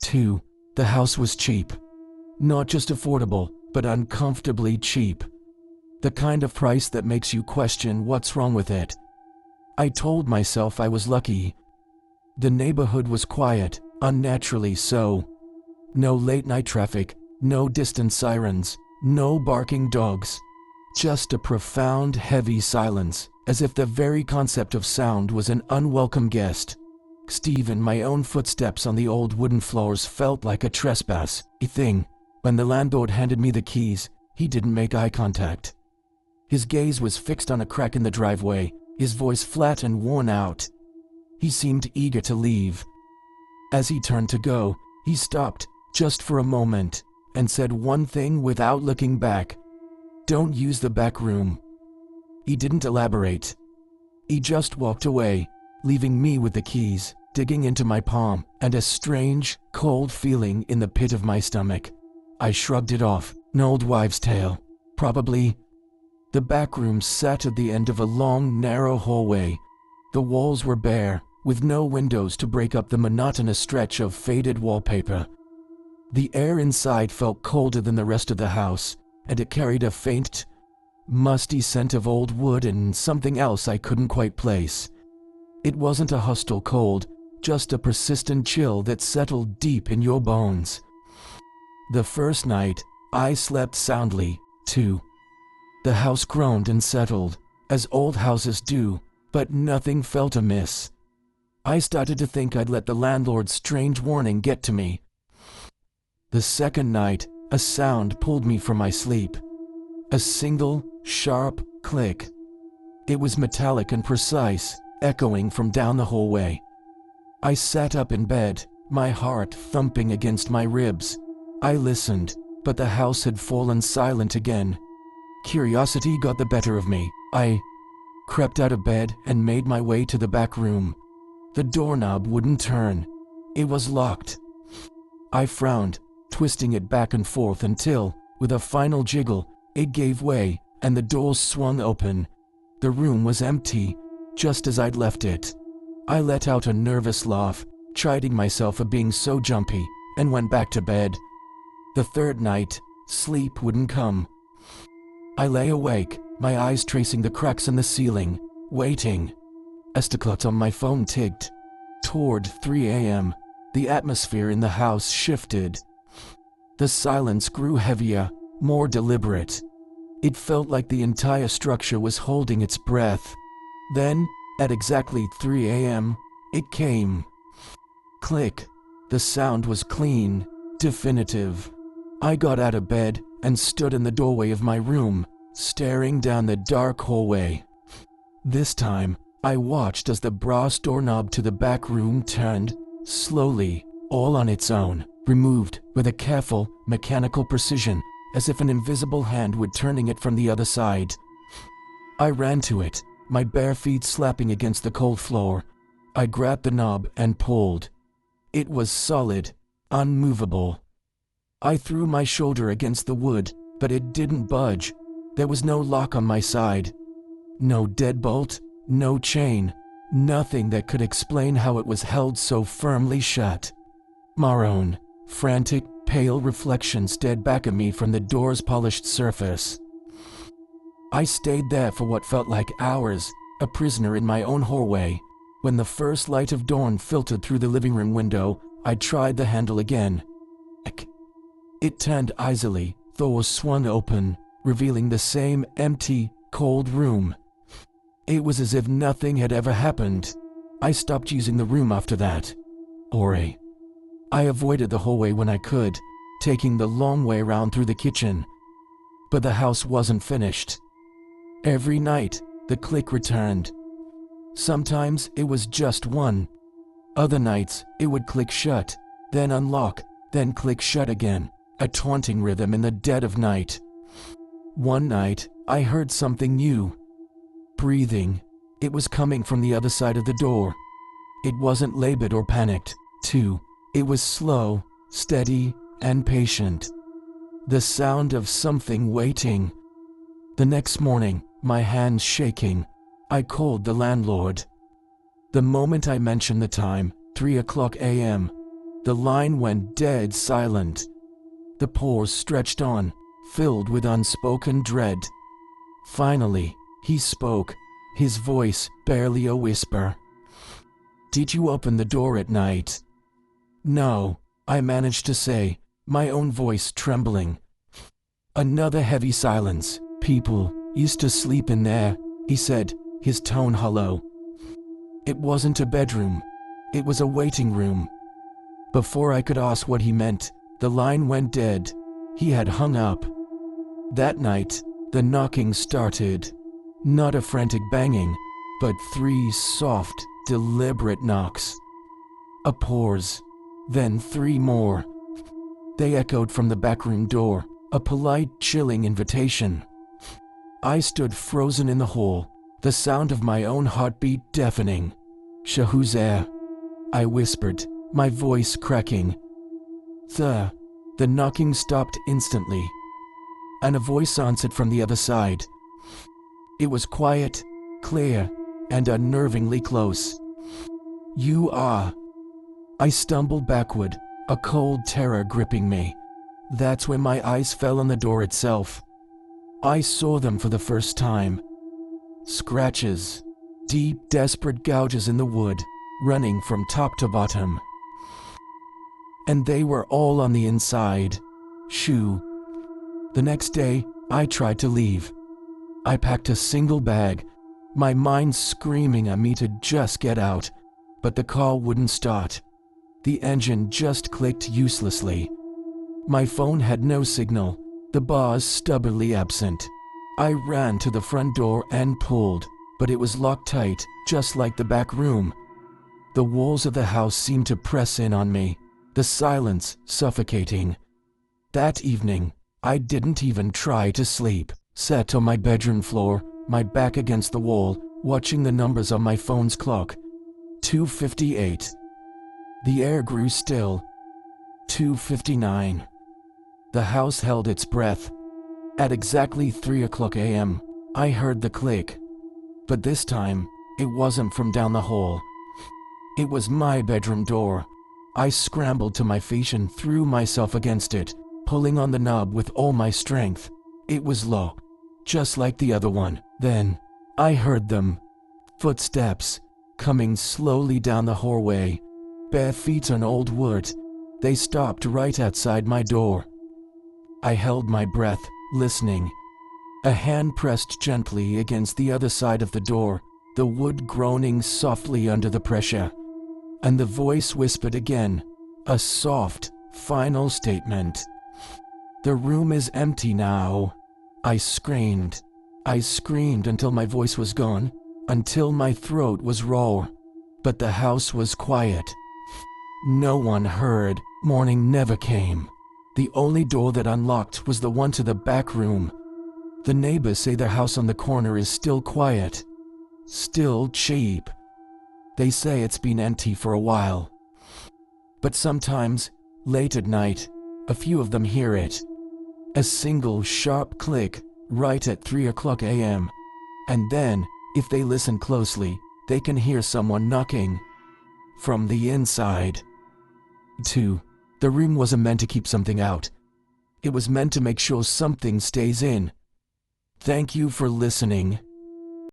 2. The house was cheap. Not just affordable, but uncomfortably cheap. The kind of price that makes you question what's wrong with it. I told myself I was lucky. The neighborhood was quiet, unnaturally so. No late-night traffic, no distant sirens, no barking dogs. Just a profound, heavy silence, as if the very concept of sound was an unwelcome guest. Even my own footsteps on the old wooden floors felt like a trespass, a thing. When the landlord handed me the keys, he didn't make eye contact. His gaze was fixed on a crack in the driveway, his voice flat and worn out. He seemed eager to leave. As he turned to go, he stopped, just for a moment, and said one thing without looking back. "Don't use the back room." He didn't elaborate. He just walked away, leaving me with the keys, digging into my palm, and a strange, cold feeling in the pit of my stomach. I shrugged it off. An old wives' tale. Probably. The back room sat at the end of a long, narrow hallway. The walls were bare, with no windows to break up the monotonous stretch of faded wallpaper. The air inside felt colder than the rest of the house, and it carried a faint, musty scent of old wood and something else I couldn't quite place. It wasn't a hostile cold, just a persistent chill that settled deep in your bones. The first night, I slept soundly, too. The house groaned and settled, as old houses do, but nothing felt amiss. I started to think I'd let the landlord's strange warning get to me. The second night, a sound pulled me from my sleep. A single, sharp click. It was metallic and precise, echoing from down the hallway. I sat up in bed, my heart thumping against my ribs. I listened, but the house had fallen silent again. Curiosity got the better of me. I crept out of bed and made my way to the back room. The doorknob wouldn't turn. It was locked. I frowned, twisting it back and forth until, with a final jiggle, it gave way and the door swung open. The room was empty, just as I'd left it. I let out a nervous laugh, chiding myself for being so jumpy, and went back to bed. The third night, sleep wouldn't come. I lay awake, my eyes tracing the cracks in the ceiling, waiting. A clock on my phone ticked. Toward 3 a.m., the atmosphere in the house shifted. The silence grew heavier, more deliberate. It felt like the entire structure was holding its breath. Then, at exactly 3 a.m., it came. Click. The sound was clean, definitive. I got out of bed and stood in the doorway of my room, staring down the dark hallway. This time, I watched as the brass doorknob to the back room turned, slowly, all on its own, removed with a careful, mechanical precision, as if an invisible hand were turning it from the other side. I ran to it, my bare feet slapping against the cold floor. I grabbed the knob and pulled. It was solid, unmovable. I threw my shoulder against the wood, but it didn't budge. There was no lock on my side. No deadbolt, no chain, nothing that could explain how it was held so firmly shut. My own frantic, pale reflection stared back at me from the door's polished surface. I stayed there for what felt like hours, a prisoner in my own hallway. When the first light of dawn filtered through the living room window, I tried the handle again. It turned easily, door swung open, revealing the same empty, cold room. It was as if nothing had ever happened. I stopped using the room after that. I avoided the hallway when I could, taking the long way around through the kitchen. But the house wasn't finished. Every night, the click returned. Sometimes it was just one. Other nights, it would click shut, then unlock, then click shut again, a taunting rhythm in the dead of night. One night, I heard something new. Breathing. It was coming from the other side of the door. It wasn't labored or panicked, too. It was slow, steady, and patient. The sound of something waiting. The next morning, my hands shaking, I called the landlord. The moment I mentioned the time, 3 o'clock a.m., The line went dead silent. The pause stretched on, filled with unspoken dread. Finally, he spoke, his voice barely a whisper. "Did you open the door at night?" "No," I managed to say, my own voice trembling. Another heavy silence. "People used to sleep in there," he said, his tone hollow. It wasn't a bedroom. It was a waiting room. Before I could ask what he meant, the line went dead. He had hung up. That night, the knocking started. Not a frantic banging, but 3 soft, deliberate knocks. A pause, then 3 more. They echoed from the backroom door, a polite, chilling invitation. I stood frozen in the hall, the sound of my own heartbeat deafening. "Who's there?" I whispered, my voice cracking. "Sir." The knocking stopped instantly, and a voice answered from the other side. It was quiet, clear, and unnervingly close. "You are." I stumbled backward, a cold terror gripping me. That's when my eyes fell on the door itself. I saw them for the first time. Scratches, deep, desperate gouges in the wood, running from top to bottom. And they were all on the inside. Shoo. The next day, I tried to leave. I packed a single bag, my mind screaming at me to just get out, but the car wouldn't start. The engine just clicked uselessly. My phone had no signal, the bars stubbornly absent. I ran to the front door and pulled, but it was locked tight, just like the back room. The walls of the house seemed to press in on me, the silence suffocating. That evening, I didn't even try to sleep, sat on my bedroom floor, my back against the wall, watching the numbers on my phone's clock. 2:58. The air grew still. 2:59. The house held its breath. At exactly 3 a.m., I heard the click. But this time, it wasn't from down the hall. It was my bedroom door. I scrambled to my feet and threw myself against it, pulling on the knob with all my strength. It was locked, just like the other one. Then, I heard them. Footsteps, coming slowly down the hallway. Bare feet on old wood. They stopped right outside my door. I held my breath, listening. A hand pressed gently against the other side of the door, the wood groaning softly under the pressure. And the voice whispered again, a soft, final statement. "The room is empty now." I screamed. I screamed until my voice was gone, until my throat was raw. But the house was quiet. No one heard. Morning never came. The only door that unlocked was the one to the back room. The neighbors say their house on the corner is still quiet. Still cheap. They say it's been empty for a while. But sometimes, late at night, a few of them hear it. A single sharp click right at 3 a.m. And then, if they listen closely, they can hear someone knocking. From the inside. 2. The room wasn't meant to keep something out. It was meant to make sure something stays in. Thank you for listening.